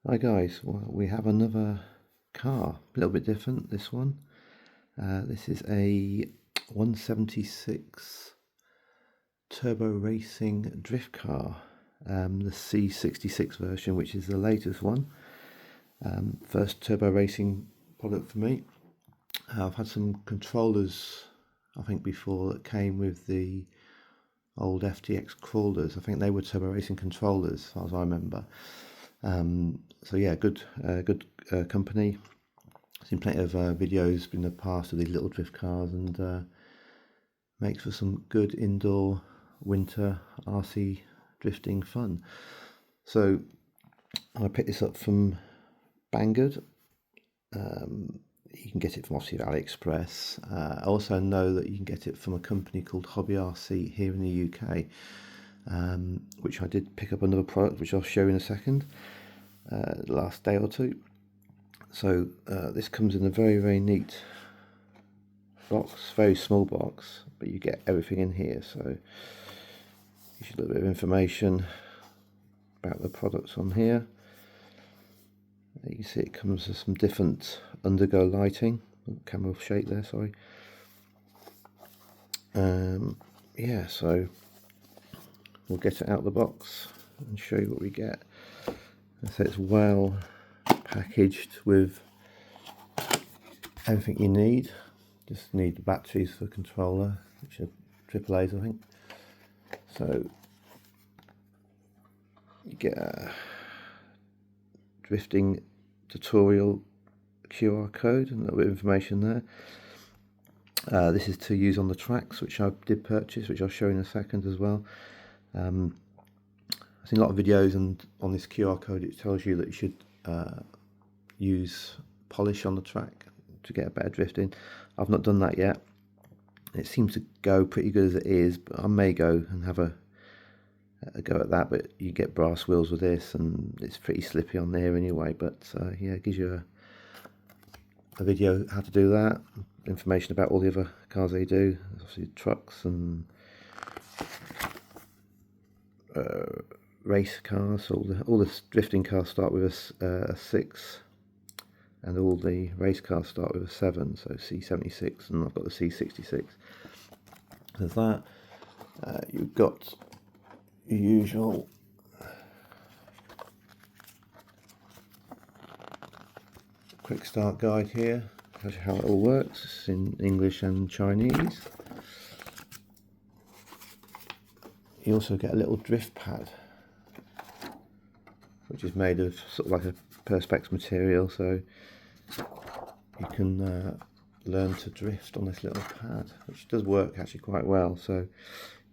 Hi guys, well, we have another car, a little bit different, this one. This is a 176 Turbo Racing drift car, the C66 version, which is the latest one. First Turbo Racing product for me. I've had some controllers, I think before, that came with the old FTX crawlers. I think they were Turbo Racing controllers, as far as I remember. So yeah, good company. I've seen plenty of videos in the past of these little drift cars, and makes for some good indoor winter RC drifting fun. So I picked this up from Banggood. You can get it from obviously AliExpress. I also know that you can get it from a company called Hobby RC here in the UK, which I did pick up another product which I'll show in a second, last day or two. So this comes in a very neat box, very small box, but you get everything in here. So you should a little bit of information about the products on here. You can see it comes with some different undergo lighting. Camera shake there, sorry. Yeah, so we'll get it out of the box and show you what we get. So it's well packaged with everything you need. Just need the batteries for the controller, which are AAA's, I think. So you get a drifting tutorial QR code and a little bit of information there. This is to use on the tracks, which I did purchase, which I'll show in a second as well. I've seen a lot of videos, and on this QR code it tells you that you should use polish on the track to get a better drifting. I've not done that yet. It seems to go pretty good as it is, but I may go and have a go at that. But you get brass wheels with this, and it's pretty slippy on there anyway. But yeah, it gives you a video how to do that, information about all the other cars they do, obviously trucks and race cars. All the drifting cars start with a 6, and all the race cars start with a 7, so C76, and I've got the C66. There's that. You've got your usual quick start guide here, tells you how it all works. It's in English and Chinese. You also get a little drift pad, which is made of sort of like a perspex material, so you can learn to drift on this little pad, which does work actually quite well. So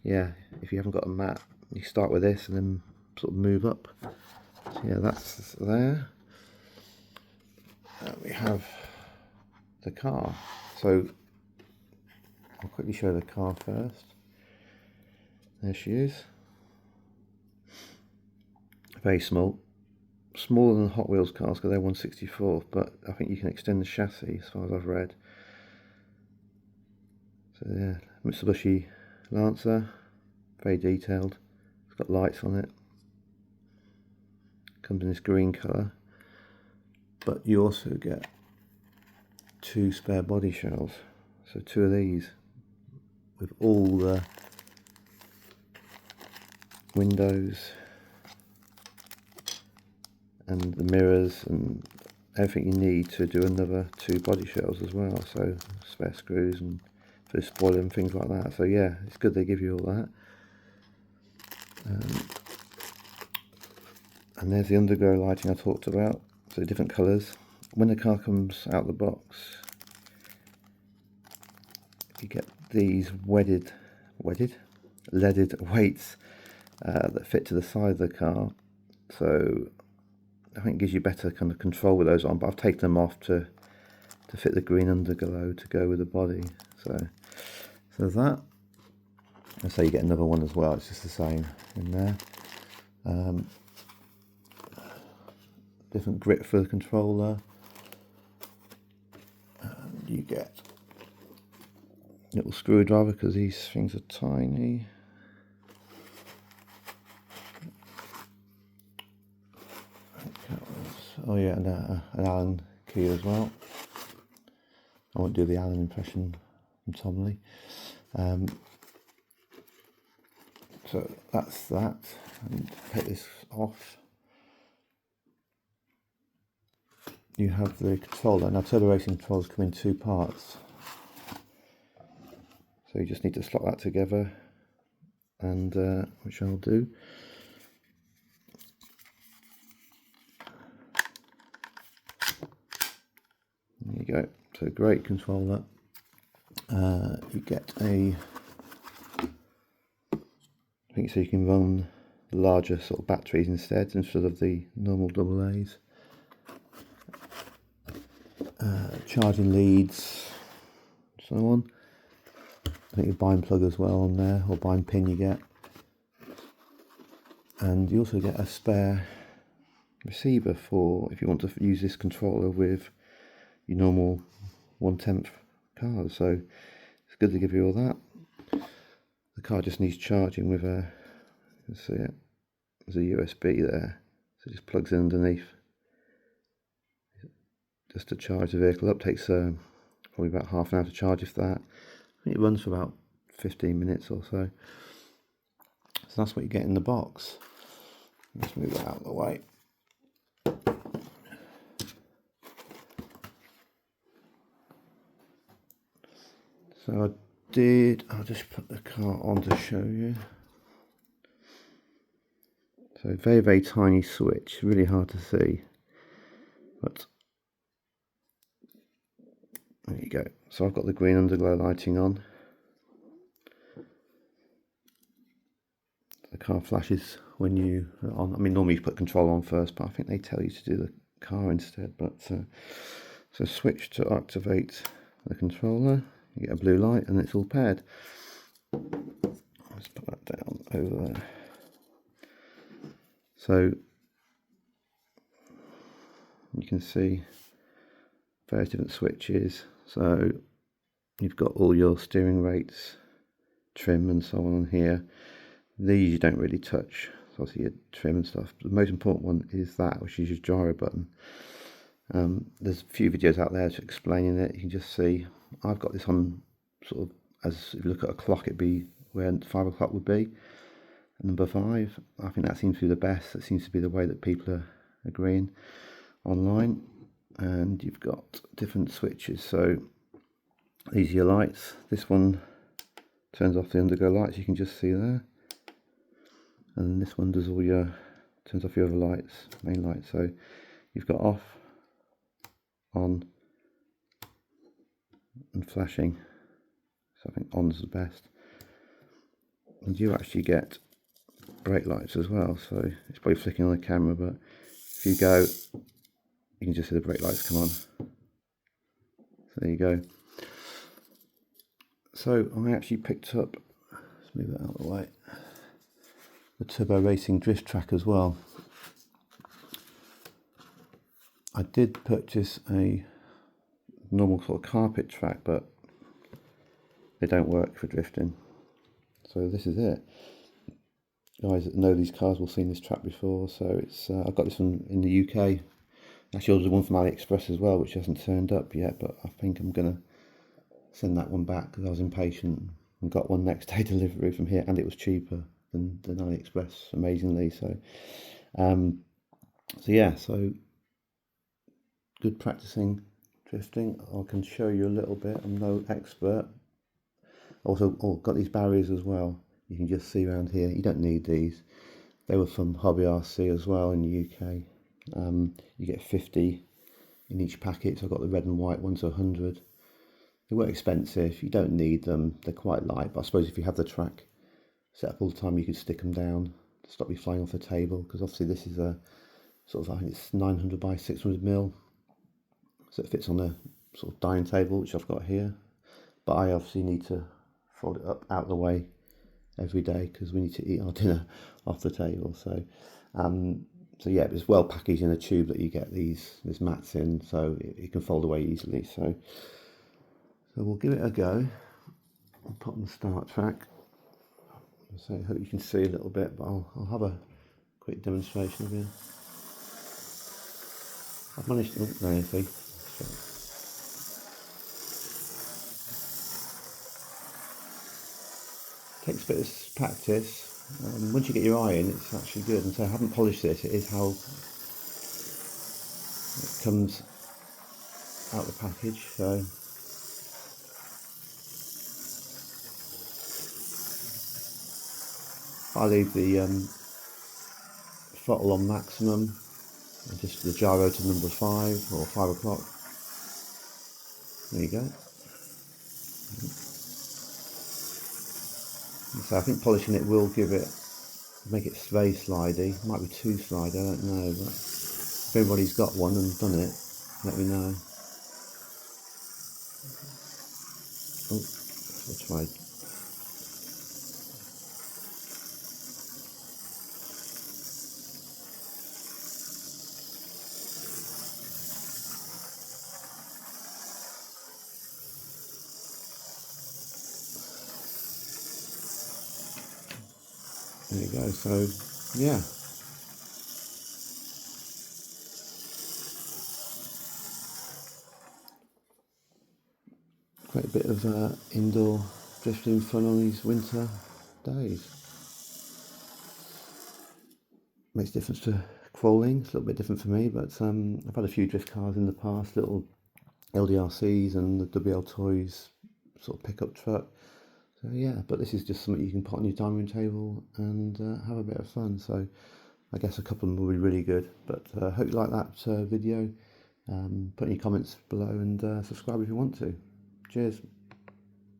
yeah, if you haven't got a mat, you start with this and then sort of move up. So yeah, that's there. We have the car, so I'll quickly show the car first. There she is. Very small, smaller than Hot Wheels cars because they're 1/64, but I think you can extend the chassis as far as I've read. So yeah, Mitsubishi Lancer, very detailed. It's got lights on it. Comes in this green colour, but you also get 2 spare body shells. So 2 of these with all the windows and the mirrors and everything you need to do another 2 body shells as well. So spare screws and for the spoiler and things like that. So yeah, it's good they give you all that. And there's the underglow lighting I talked about, so different colours. When the car comes out of the box, you get these leaded weights that fit to the side of the car. So I think it gives you better kind of control with those on, but I've taken them off to fit the green underglow to go with the body. So there's that. And so you get another one as well, it's just the same in there. Different grip for the controller, and you get a little screwdriver because these things are tiny. oh yeah, and an Allen key as well. I won't do the Allen impression from Tom Lee. So that's that, and take this off. You have the controller. Now Turbo Racing controllers come in two parts, so you just need to slot that together, and which I'll do. There you go. So great controller. You get a, I think so you can run the larger sort of batteries instead of the normal AA's. Charging leads, so on. I think your bind plug as well on there, or bind pin you get. And you also get a spare receiver for if you want to use this controller with your normal 1/10 cars. So it's good to give you all that. The car just needs charging with a, you can see it, there's a USB there, so it just plugs in underneath just to charge the vehicle up. Takes probably about half an hour to charge, if that. I think it runs for about 15 minutes or so. So that's what you get in the box. Let's move that out of the way. So I'll just put the car on to show you. So very, very tiny switch, really hard to see, but there you go. So I've got the green underglow lighting on. The car flashes when you are on. I mean, normally you put control on first, but I think they tell you to do the car instead. But so switch to activate the controller. You get a blue light, and it's all paired. Let's put that down over there. So you can see various different switches. So you've got all your steering rates, trim, and so on here. These you don't really touch, so obviously your trim and stuff. But the most important one is that, which is your gyro button. There's a few videos out there explaining it. You can just see I've got this on sort of, as if you look at a clock, it'd be where 5 o'clock would be. Number 5. I think that seems to be the best. That seems to be the way that people are agreeing online. And you've got different switches. So these are your lights. This one turns off the underglow lights, you can just see there. And this one does all your, turns off your other lights, main lights. So you've got off, on, and flashing. So I think on's the best. And you actually get brake lights as well. So it's probably flicking on the camera, but if you go, you can just see the brake lights come on. So there you go. So I actually picked up, let's move that out of the way, the Turbo Racing drift track as well. I did purchase a normal sort of carpet track, but they don't work for drifting. So this is it. Guys that know these cars will have seen this track before. So it's I've got this one in the UK. Actually, ordered one from AliExpress as well, which hasn't turned up yet, but I think I'm gonna send that one back because I was impatient and got one next day delivery from here, and it was cheaper than AliExpress, amazingly. So so yeah, so good practicing drifting. I can show you a little bit. I'm no expert. Also, got these barriers as well. You can just see around here. You don't need these. They were from Hobby RC as well in the UK. You get 50 in each packet. So I've got the red and white ones, 100. They were expensive. You don't need them. They're quite light. But I suppose if you have the track set up all the time, you could stick them down to stop you flying off the table. Because obviously this is a sort of, I think it's 900 by 600 mil. So it fits on the sort of dining table, which I've got here. But I obviously need to fold it up out of the way every day because we need to eat our dinner off the table. So so yeah, it's well packaged in a tube that you get these mats in, so it can fold away easily. So we'll give it a go. I'll put on the start track. So I hope you can see a little bit, but I'll have a quick demonstration of it. I've managed to, no, you see. Takes a bit of practice. Once you get your eye in, it's actually good. And so I haven't polished this. It is how it comes out the package. So I leave the throttle on maximum, and just the gyro to number 5 or 5 o'clock. There you go. So I think polishing it will make it very slidey. Might be too slidey, I don't know. But if everybody's got one and done it, let me know. Oh, I'll try. There you go. So yeah. Quite a bit of indoor drifting fun on these winter days. Makes a difference to crawling. It's a little bit different for me, but I've had a few drift cars in the past, little LDRCs and the WL Toys sort of pickup truck. So yeah, but this is just something you can put on your dining room table and have a bit of fun. So I guess a couple of them will be really good. But hope you like that video. Put any comments below and subscribe if you want to. Cheers.